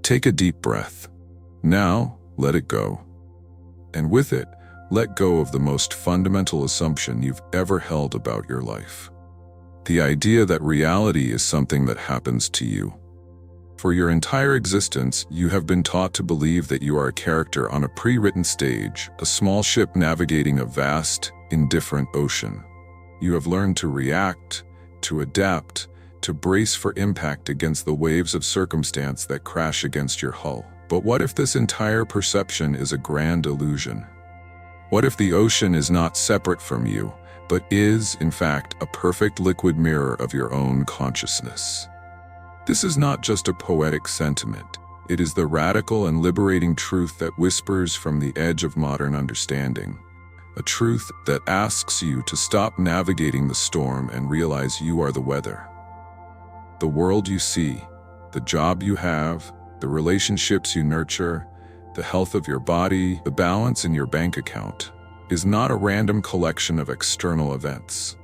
Take a deep breath. Now, let it go. And with it, let go of the most fundamental assumption you've ever held about your life. The idea that reality is something that happens to you. For your entire existence, you have been taught to believe that you are a character on a pre-written stage, a small ship navigating a vast, indifferent ocean. You have learned to react, to adapt, to brace for impact against the waves of circumstance that crash against your hull. But what if this entire perception is a grand illusion? What if the ocean is not separate from you, but is, in fact, a perfect liquid mirror of your own consciousness? This is not just a poetic sentiment. It is the radical and liberating truth that whispers from the edge of modern understanding. A truth that asks you to stop navigating the storm and realize you are the weather. The world you see, the job you have, the relationships you nurture, the health of your body, the balance in your bank account, is not a random collection of external events.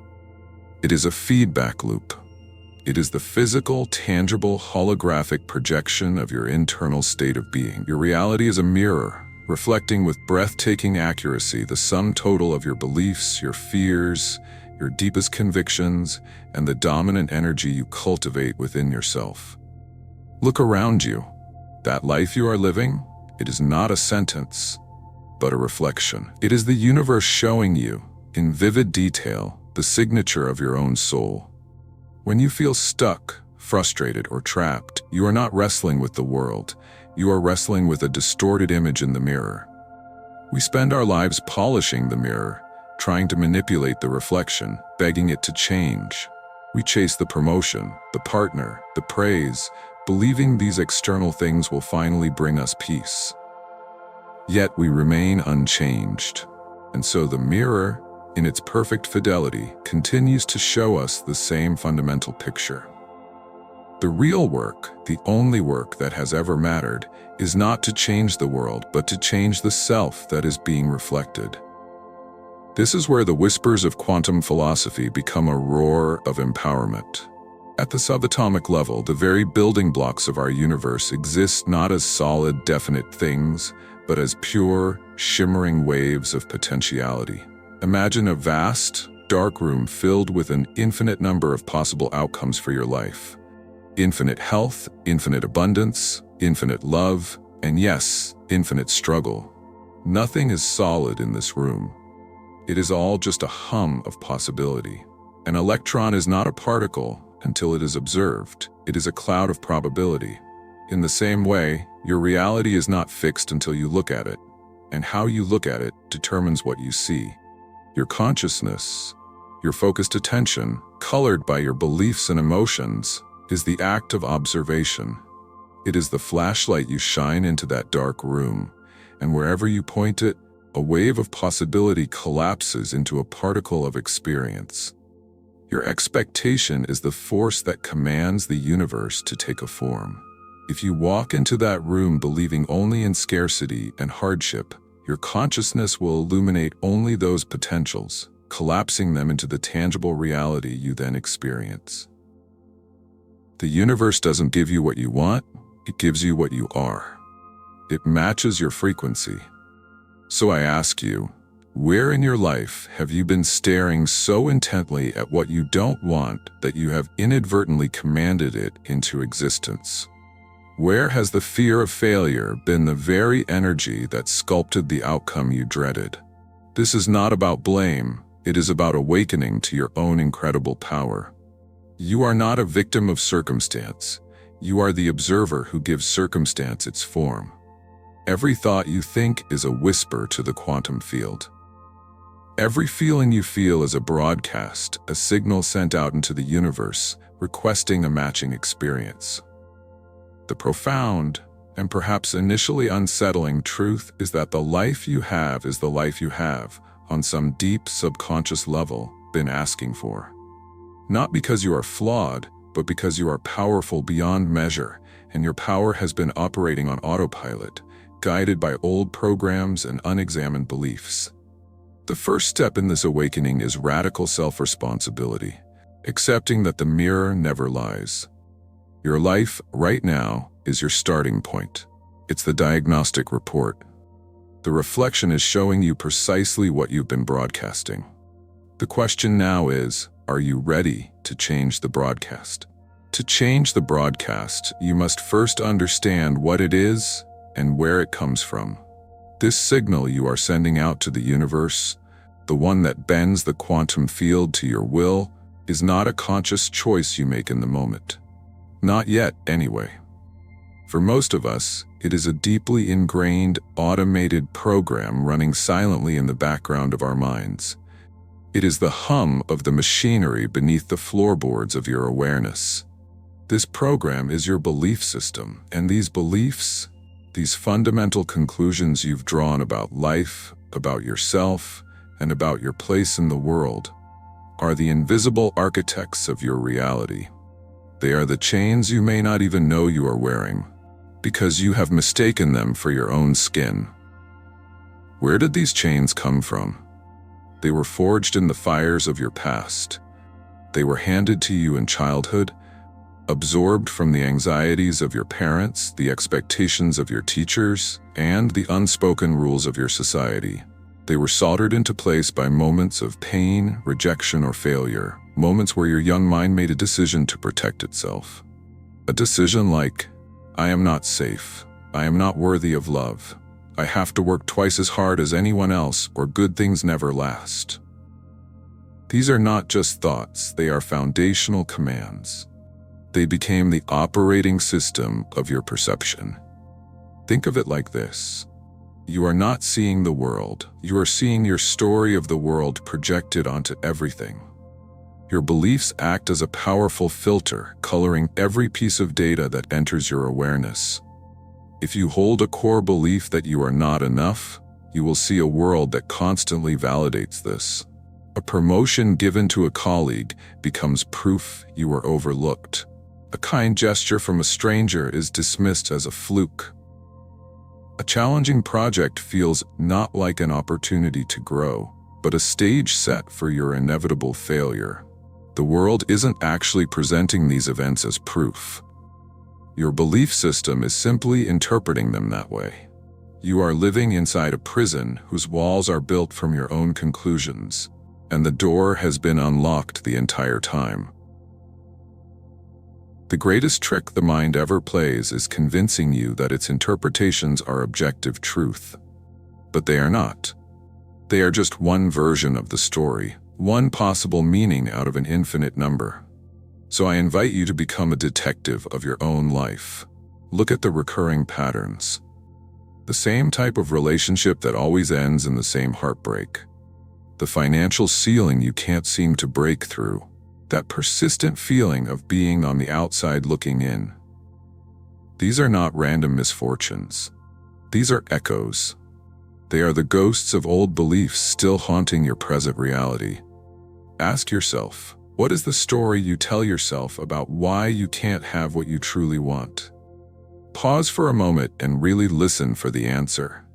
It is a feedback loop. It is the physical, tangible, holographic projection of your internal state of being. Your reality is a mirror, reflecting with breathtaking accuracy the sum total of your beliefs, your fears, your deepest convictions, and the dominant energy you cultivate within yourself. Look around you. That life you are living, it is not a sentence, but a reflection. It is the universe showing you, in vivid detail, the signature of your own soul. When you feel stuck, frustrated, or trapped, you are not wrestling with the world. You are wrestling with a distorted image in the mirror. We spend our lives polishing the mirror, trying to manipulate the reflection, begging it to change. We chase the promotion, the partner, the praise, believing these external things will finally bring us peace. Yet we remain unchanged. And so the mirror, in its perfect fidelity, continues to show us the same fundamental picture. The real work, the only work that has ever mattered, is not to change the world, but to change the self that is being reflected. This is where the whispers of quantum philosophy become a roar of empowerment. At the subatomic level, the very building blocks of our universe exist not as solid, definite things, but as pure, shimmering waves of potentiality. Imagine a vast, dark room filled with an infinite number of possible outcomes for your life. Infinite health, infinite abundance, infinite love, and yes, infinite struggle. Nothing is solid in this room. It is all just a hum of possibility. An electron is not a particle until it is observed. It is a cloud of probability. In the same way, your reality is not fixed until you look at it, and how you look at it determines what you see. Your consciousness, your focused attention, colored by your beliefs and emotions, is the act of observation. It is the flashlight you shine into that dark room, and wherever you point it, a wave of possibility collapses into a particle of experience. Your expectation is the force that commands the universe to take a form. If you walk into that room believing only in scarcity and hardship, your consciousness will illuminate only those potentials, collapsing them into the tangible reality you then experience. The universe doesn't give you what you want, it gives you what you are. It matches your frequency. So I ask you, where in your life have you been staring so intently at what you don't want that you have inadvertently commanded it into existence? Where has the fear of failure been the very energy that sculpted the outcome you dreaded? This is not about blame, it is about awakening to your own incredible power. You are not a victim of circumstance. You are the observer who gives circumstance its form. Every thought you think is a whisper to the quantum field. Every feeling you feel is a broadcast, a signal sent out into the universe, requesting a matching experience. The profound, and perhaps initially unsettling truth is that the life you have is the life you have, on some deep subconscious level, been asking for. Not because you are flawed, but because you are powerful beyond measure, and your power has been operating on autopilot, guided by old programs and unexamined beliefs. The first step in this awakening is radical self-responsibility, accepting that the mirror never lies. Your life, right now, is your starting point. It's the diagnostic report. The reflection is showing you precisely what you've been broadcasting. The question now is, are you ready to change the broadcast? To change the broadcast, you must first understand what it is and where it comes from. This signal you are sending out to the universe, the one that bends the quantum field to your will, is not a conscious choice you make in the moment. Not yet, anyway. For most of us, it is a deeply ingrained, automated program running silently in the background of our minds. It is the hum of the machinery beneath the floorboards of your awareness. This program is your belief system, and these beliefs, these fundamental conclusions you've drawn about life, about yourself, and about your place in the world, are the invisible architects of your reality. They are the chains you may not even know you are wearing, because you have mistaken them for your own skin. Where did these chains come from? They were forged in the fires of your past. They were handed to you in childhood, absorbed from the anxieties of your parents, the expectations of your teachers, and the unspoken rules of your society. They were soldered into place by moments of pain, rejection, or failure, moments where your young mind made a decision to protect itself. A decision like, I am not safe. I am not worthy of love. I have to work twice as hard as anyone else, or good things never last. These are not just thoughts, they are foundational commands. They became the operating system of your perception. Think of it like this. You are not seeing the world, you are seeing your story of the world projected onto everything. Your beliefs act as a powerful filter, coloring every piece of data that enters your awareness. If you hold a core belief that you are not enough, you will see a world that constantly validates this. A promotion given to a colleague becomes proof you were overlooked. A kind gesture from a stranger is dismissed as a fluke. A challenging project feels not like an opportunity to grow, but a stage set for your inevitable failure. The world isn't actually presenting these events as proof. Your belief system is simply interpreting them that way. You are living inside a prison whose walls are built from your own conclusions, and the door has been unlocked the entire time. The greatest trick the mind ever plays is convincing you that its interpretations are objective truth. But they are not. They are just one version of the story, one possible meaning out of an infinite number. So I invite you to become a detective of your own life. Look at the recurring patterns. The same type of relationship that always ends in the same heartbreak. The financial ceiling you can't seem to break through. That persistent feeling of being on the outside looking in. These are not random misfortunes. These are echoes. They are the ghosts of old beliefs still haunting your present reality. Ask yourself, what is the story you tell yourself about why you can't have what you truly want? Pause for a moment and really listen for the answer.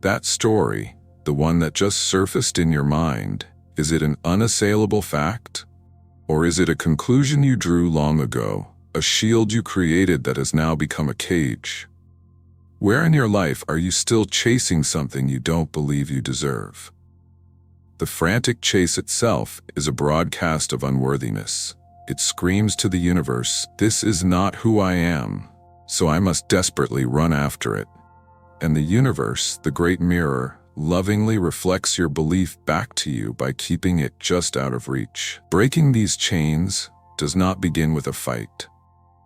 That story, the one that just surfaced in your mind, is it an unassailable fact? Or is it a conclusion you drew long ago, a shield you created that has now become a cage? Where in your life are you still chasing something you don't believe you deserve? The frantic chase itself is a broadcast of unworthiness. It screams to the universe, this is not who I am, so I must desperately run after it. And the universe, the great mirror, lovingly reflects your belief back to you by keeping it just out of reach. Breaking these chains does not begin with a fight.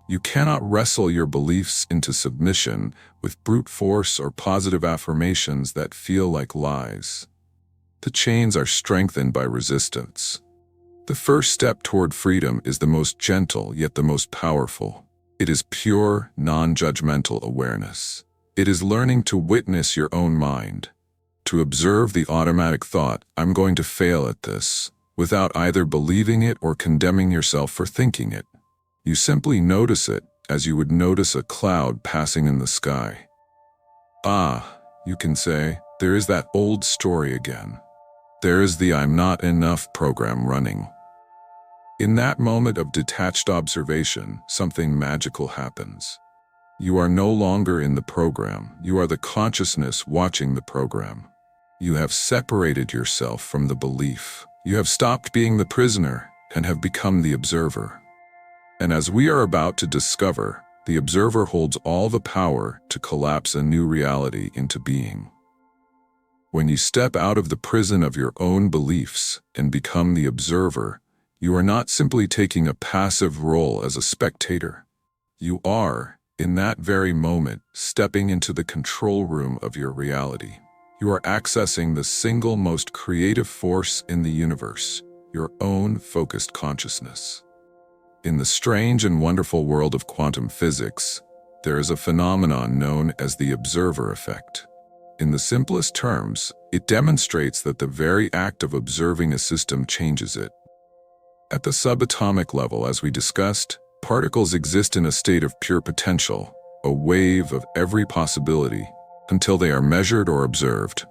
You cannot wrestle your beliefs into submission with brute force or positive affirmations that feel like lies. The chains are strengthened by resistance. The first step toward freedom is the most gentle yet the most powerful. It is pure, non-judgmental awareness. It is learning to witness your own mind, to observe the automatic thought, I'm going to fail at this, without either believing it or condemning yourself for thinking it. You simply notice it as you would notice a cloud passing in the sky. Ah, you can say, there is that old story again. There is the I'm not enough program running. In that moment of detached observation, something magical happens. You are no longer in the program. You are the consciousness watching the program. You have separated yourself from the belief. You have stopped being the prisoner and have become the observer. And as we are about to discover, the observer holds all the power to collapse a new reality into being. When you step out of the prison of your own beliefs and become the observer, you are not simply taking a passive role as a spectator. You are, in that very moment, stepping into the control room of your reality. You are accessing the single most creative force in the universe, your own focused consciousness. In the strange and wonderful world of quantum physics, there is a phenomenon known as the observer effect. In the simplest terms, it demonstrates that the very act of observing a system changes it. At the subatomic level, as we discussed, particles exist in a state of pure potential, a wave of every possibility, until they are measured or observed.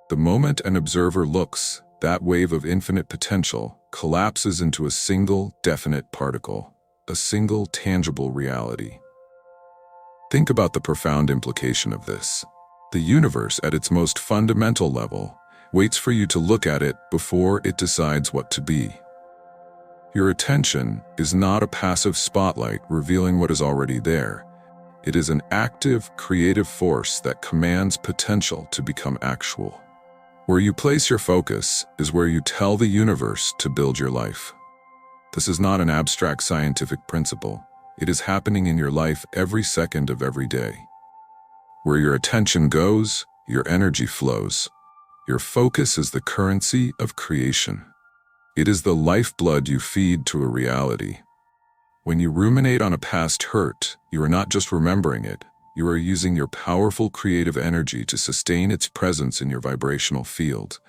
The moment an observer looks, that wave of infinite potential collapses into a single definite particle, a single tangible reality. Think about the profound implication of this. The universe, at its most fundamental level, waits for you to look at it before it decides what to be. Your attention is not a passive spotlight revealing what is already there. It is an active, creative force that commands potential to become actual. Where you place your focus is where you tell the universe to build your life. This is not an abstract scientific principle. It is happening in your life every second of every day. Where your attention goes, your energy flows. Your focus is the currency of creation. It is the lifeblood you feed to a reality. When you ruminate on a past hurt, you are not just remembering it. You are using your powerful creative energy to sustain its presence in your vibrational field,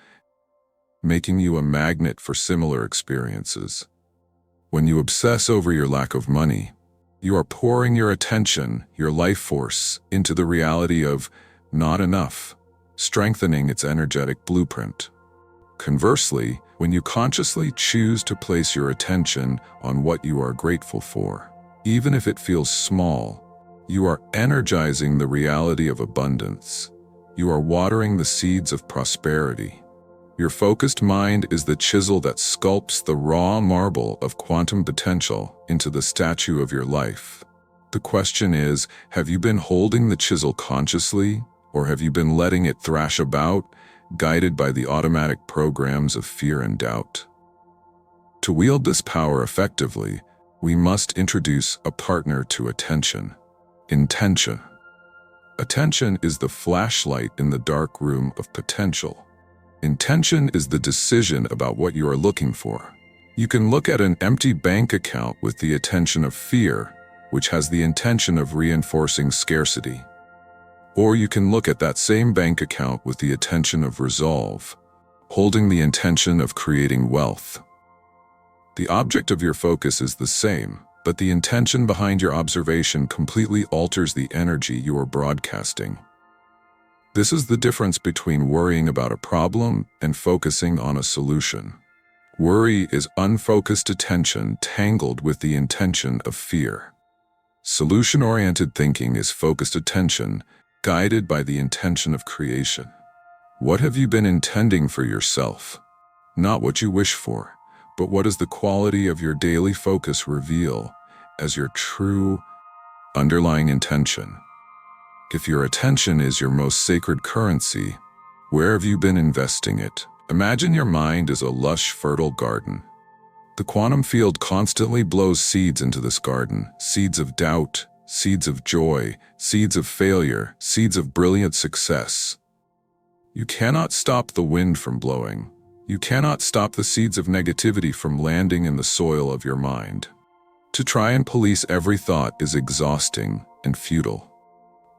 making you a magnet for similar experiences. When you obsess over your lack of money, you are pouring your attention, your life force, into the reality of not enough, strengthening its energetic blueprint. Conversely, when you consciously choose to place your attention on what you are grateful for, even if it feels small, you are energizing the reality of abundance. You are watering the seeds of prosperity. Your focused mind is the chisel that sculpts the raw marble of quantum potential into the statue of your life. The question is, have you been holding the chisel consciously, or have you been letting it thrash about, guided by the automatic programs of fear and doubt? To wield this power effectively, we must introduce a partner to attention: intention. Attention is the flashlight in the dark room of potential. Intention is the decision about what you are looking for. You can look at an empty bank account with the attention of fear, which has the intention of reinforcing scarcity. Or you can look at that same bank account with the attention of resolve, holding the intention of creating wealth. The object of your focus is the same, but the intention behind your observation completely alters the energy you are broadcasting. This is the difference between worrying about a problem and focusing on a solution. Worry is unfocused attention tangled with the intention of fear. Solution-oriented thinking is focused attention guided by the intention of creation. What have you been intending for yourself? Not what you wish for, but what does the quality of your daily focus reveal as your true underlying intention? If your attention is your most sacred currency, where have you been investing it? Imagine your mind is a lush, fertile garden. The quantum field constantly blows seeds into this garden, seeds of doubt, seeds of joy, seeds of failure, seeds of brilliant success. You cannot stop the wind from blowing. You cannot stop the seeds of negativity from landing in the soil of your mind. To try and police every thought is exhausting and futile.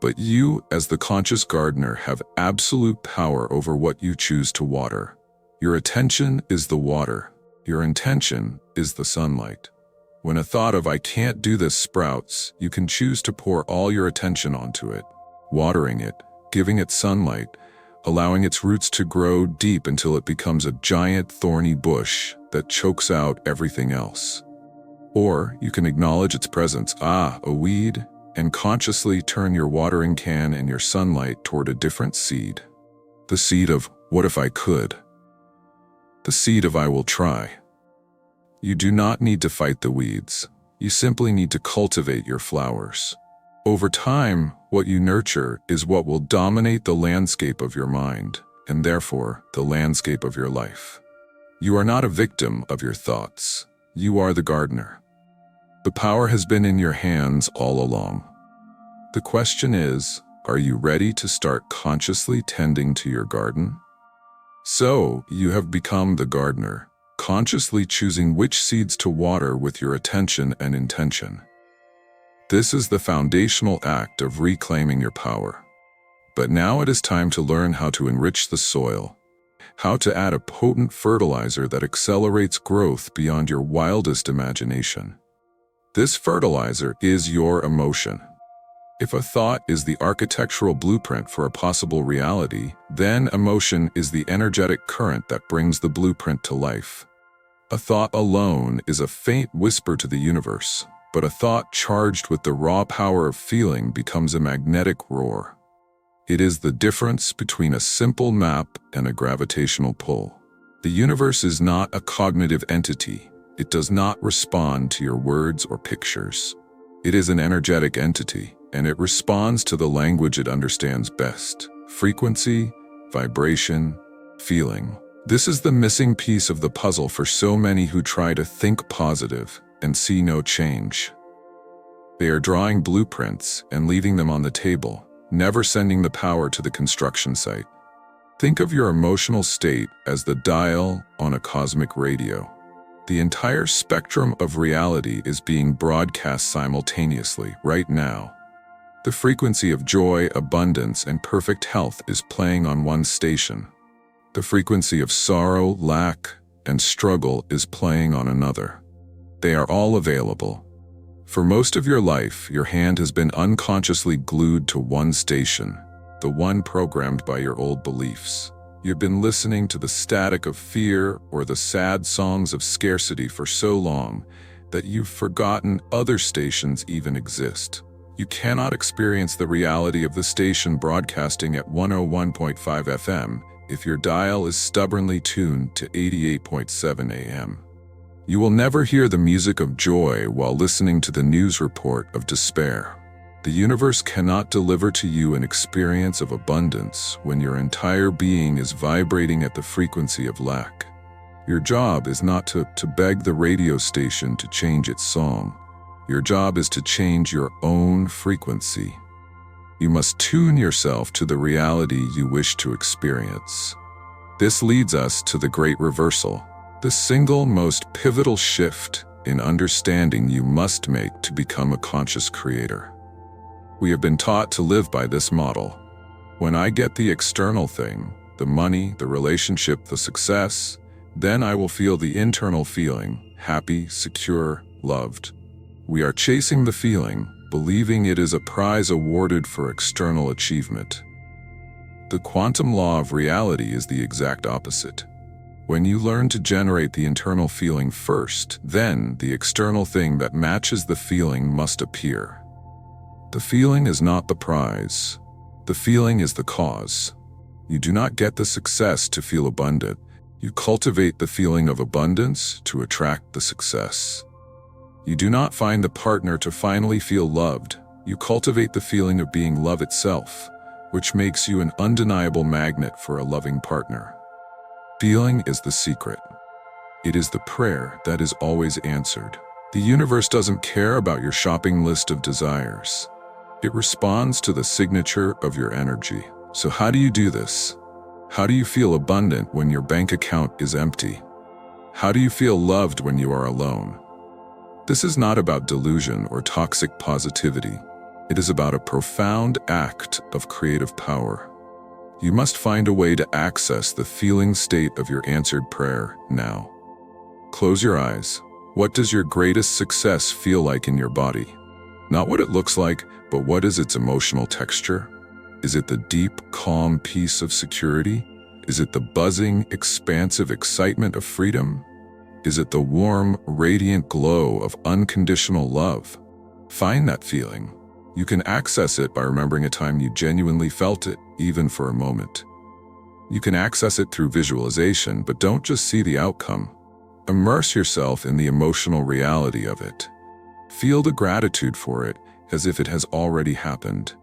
But you, as the conscious gardener, have absolute power over what you choose to water. Your attention is the water. Your intention is the sunlight. When a thought of "I can't do this" sprouts, you can choose to pour all your attention onto it, watering it, giving it sunlight, allowing its roots to grow deep until it becomes a giant thorny bush that chokes out everything else. Or you can acknowledge its presence. A weed? and consciously turn your watering can and your sunlight toward a different seed. The seed of, what if I could? The seed of, I will try. You do not need to fight the weeds. You simply need to cultivate your flowers. Over time, what you nurture is what will dominate the landscape of your mind, and therefore, the landscape of your life. You are not a victim of your thoughts. You are the gardener. The power has been in your hands all along. The question is, are you ready to start consciously tending to your garden? So, you have become the gardener, consciously choosing which seeds to water with your attention and intention. This is the foundational act of reclaiming your power. But now it is time to learn how to enrich the soil, how to add a potent fertilizer that accelerates growth beyond your wildest imagination. This fertilizer is your emotion. If a thought is the architectural blueprint for a possible reality, then emotion is the energetic current that brings the blueprint to life. A thought alone is a faint whisper to the universe, but a thought charged with the raw power of feeling becomes a magnetic roar. It is the difference between a simple map and a gravitational pull. The universe is not a cognitive entity. It does not respond to your words or pictures. It is an energetic entity, and it responds to the language it understands best: frequency, vibration, feeling. This is the missing piece of the puzzle for so many who try to think positive and see no change. They are drawing blueprints and leaving them on the table, never sending the power to the construction site. Think of your emotional state as the dial on a cosmic radio. The entire spectrum of reality is being broadcast simultaneously, right now. The frequency of joy, abundance, and perfect health is playing on one station. The frequency of sorrow, lack, and struggle is playing on another. They are all available. For most of your life, your hand has been unconsciously glued to one station, the one programmed by your old beliefs. You've been listening to the static of fear or the sad songs of scarcity for so long that you've forgotten other stations even exist. You cannot experience the reality of the station broadcasting at 101.5 FM if your dial is stubbornly tuned to 88.7 AM. You will never hear the music of joy while listening to the news report of despair. The universe cannot deliver to you an experience of abundance when your entire being is vibrating at the frequency of lack. Your job is not to beg the radio station to change its song. Your job is to change your own frequency. You must tune yourself to the reality you wish to experience. This leads us to the great reversal, the single most pivotal shift in understanding you must make to become a conscious creator. We have been taught to live by this model. When I get the external thing, the money, the relationship, the success, then I will feel the internal feeling, happy, secure, loved. We are chasing the feeling, believing it is a prize awarded for external achievement. The quantum law of reality is the exact opposite. When you learn to generate the internal feeling first, then the external thing that matches the feeling must appear. The feeling is not the prize. The feeling is the cause. You do not get the success to feel abundant. You cultivate the feeling of abundance to attract the success. You do not find the partner to finally feel loved. You cultivate the feeling of being love itself, which makes you an undeniable magnet for a loving partner. Feeling is the secret. It is the prayer that is always answered. The universe doesn't care about your shopping list of desires. It responds to the signature of your energy. So how do you do this? How do you feel abundant when your bank account is empty? How do you feel loved when you are alone? This is not about delusion or toxic positivity. It is about a profound act of creative power. You must find a way to access the feeling state of your answered prayer now. Close your eyes. What does your greatest success feel like in your body? Not what it looks like, but what is its emotional texture? Is it the deep, calm peace of security? Is it the buzzing, expansive excitement of freedom? Is it the warm, radiant glow of unconditional love? Find that feeling. You can access it by remembering a time you genuinely felt it, even for a moment. You can access it through visualization, but don't just see the outcome. Immerse yourself in the emotional reality of it. Feel the gratitude for it as if it has already happened.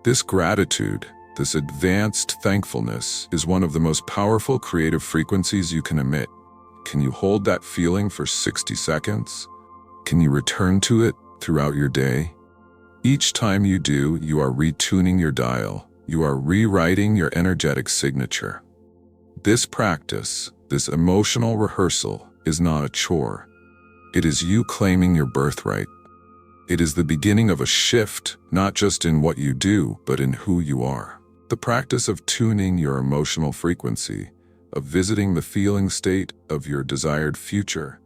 This gratitude, this advanced thankfulness, is one of the most powerful creative frequencies you can emit. Can you hold that feeling for 60 seconds? Can you return to it throughout your day? Each time you do, you are retuning your dial. You are rewriting your energetic signature. This practice, this emotional rehearsal, is not a chore. It is you claiming your birthright. It is the beginning of a shift, not just in what you do, but in who you are. The practice of tuning your emotional frequency, of visiting the feeling state of your desired future,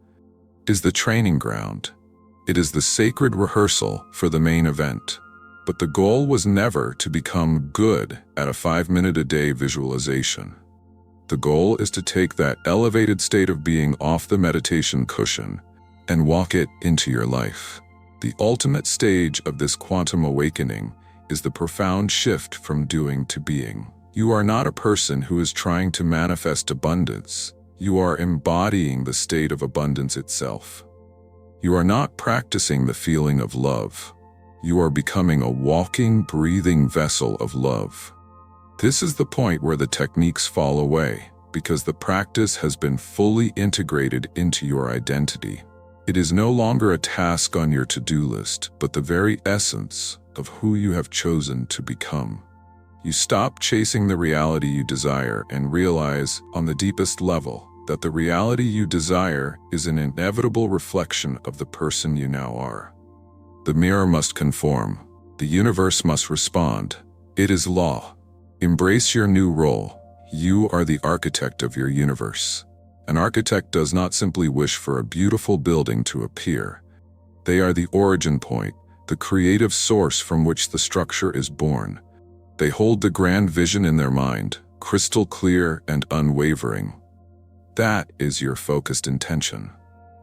is the training ground. It is the sacred rehearsal for the main event. But the goal was never to become good at a 5-minute-a-day visualization. The goal is to take that elevated state of being off the meditation cushion and walk it into your life. The ultimate stage of this quantum awakening is the profound shift from doing to being. You are not a person who is trying to manifest abundance. You are embodying the state of abundance itself. You are not practicing the feeling of love. You are becoming a walking, breathing vessel of love. This is the point where the techniques fall away, because the practice has been fully integrated into your identity. It is no longer a task on your to-do list, but the very essence of who you have chosen to become. You stop chasing the reality you desire and realize, on the deepest level, that the reality you desire is an inevitable reflection of the person you now are. The mirror must conform. The universe must respond. It is law. Embrace your new role. You are the architect of your universe. An architect does not simply wish for a beautiful building to appear. They are the origin point, the creative source from which the structure is born. They hold the grand vision in their mind, crystal clear and unwavering. That is your focused intention.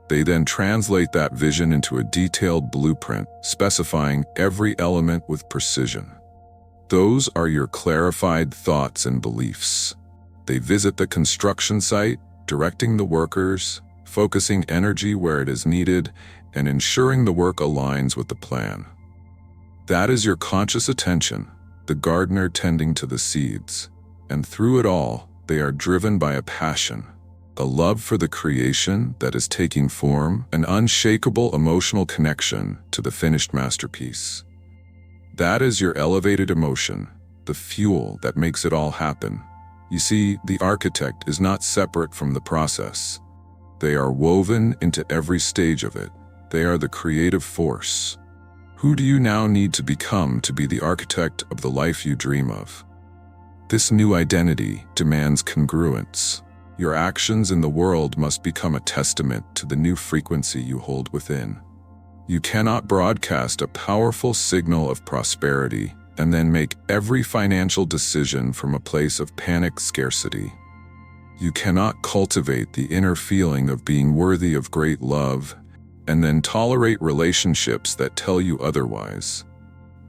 They then translate that vision into a detailed blueprint, specifying every element with precision. Those are your clarified thoughts and beliefs. They visit the construction site, directing the workers, focusing energy where it is needed, and ensuring the work aligns with the plan. That is your conscious attention, the gardener tending to the seeds. And through it all, they are driven by a passion, a love for the creation that is taking form, an unshakable emotional connection to the finished masterpiece. That is your elevated emotion, the fuel that makes it all happen. You see, the architect is not separate from the process. They are woven into every stage of it. They are the creative force. Who do you now need to become to be the architect of the life you dream of? This new identity demands congruence. Your actions in the world must become a testament to the new frequency you hold within. You cannot broadcast a powerful signal of prosperity and then make every financial decision from a place of panicked scarcity. You cannot cultivate the inner feeling of being worthy of great love and then tolerate relationships that tell you otherwise.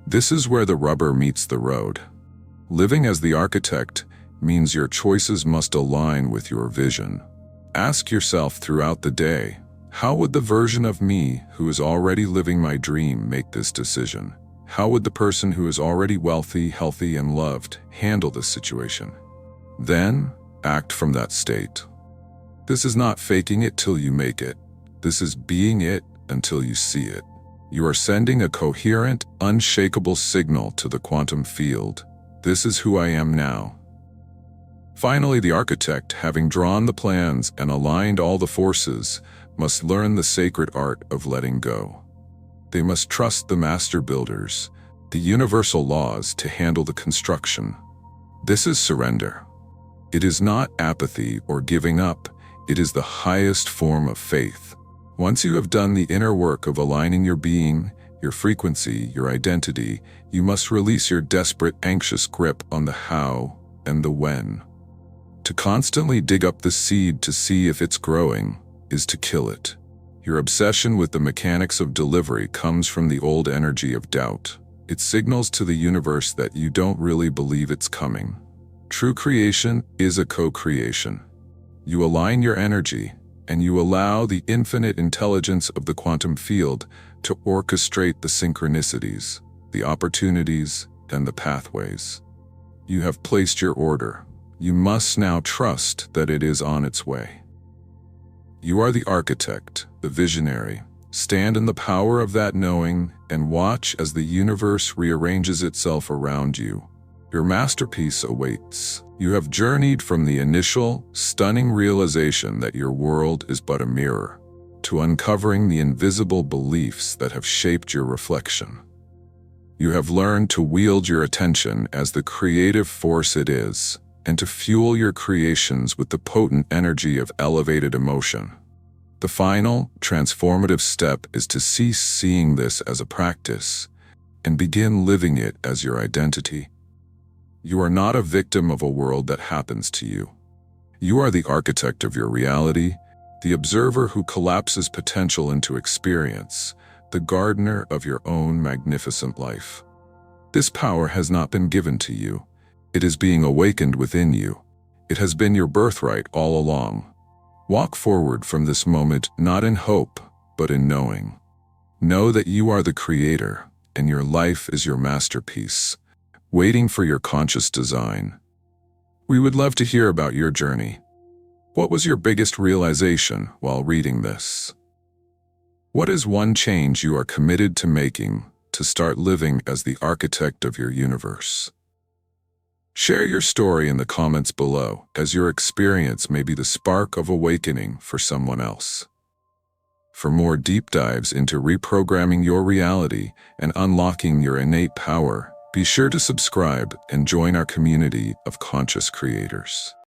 This is where the rubber meets the road. Living as the architect means your choices must align with your vision. Ask yourself throughout the day, how would the version of me who is already living my dream make this decision? How would the person who is already wealthy, healthy, and loved handle this situation? Then, act from that state. This is not faking it till you make it. This is being it until you see it. You are sending a coherent, unshakable signal to the quantum field. This is who I am now. Finally, the architect, having drawn the plans and aligned all the forces, must learn the sacred art of letting go. They must trust the master builders, the universal laws to handle the construction. This is surrender. It is not apathy or giving up. It is the highest form of faith. Once you have done the inner work of aligning your being, your frequency, your identity, you must release your desperate, anxious grip on the how and the when. To constantly dig up the seed to see if it's growing is to kill it. Your obsession with the mechanics of delivery comes from the old energy of doubt. It signals to the universe that you don't really believe it's coming. True creation is a co-creation. You align your energy, and you allow the infinite intelligence of the quantum field to orchestrate the synchronicities, the opportunities, and the pathways. You have placed your order. You must now trust that it is on its way. You are the architect, the visionary. Stand in the power of that knowing and watch as the universe rearranges itself around you. Your masterpiece awaits. You have journeyed from the initial, stunning realization that your world is but a mirror, to uncovering the invisible beliefs that have shaped your reflection. You have learned to wield your attention as the creative force it is, and to fuel your creations with the potent energy of elevated emotion. The final, transformative step is to cease seeing this as a practice and begin living it as your identity. You are not a victim of a world that happens to you. You are the architect of your reality, the observer who collapses potential into experience, the gardener of your own magnificent life. This power has not been given to you. It is being awakened within you. It has been your birthright all along. Walk forward from this moment not in hope, but in knowing. Know that you are the creator, and your life is your masterpiece, waiting for your conscious design. We would love to hear about your journey. What was your biggest realization while reading this? What is one change you are committed to making to start living as the architect of your universe? Share your story in the comments below, as your experience may be the spark of awakening for someone else. For more deep dives into reprogramming your reality and unlocking your innate power, be sure to subscribe and join our community of conscious creators.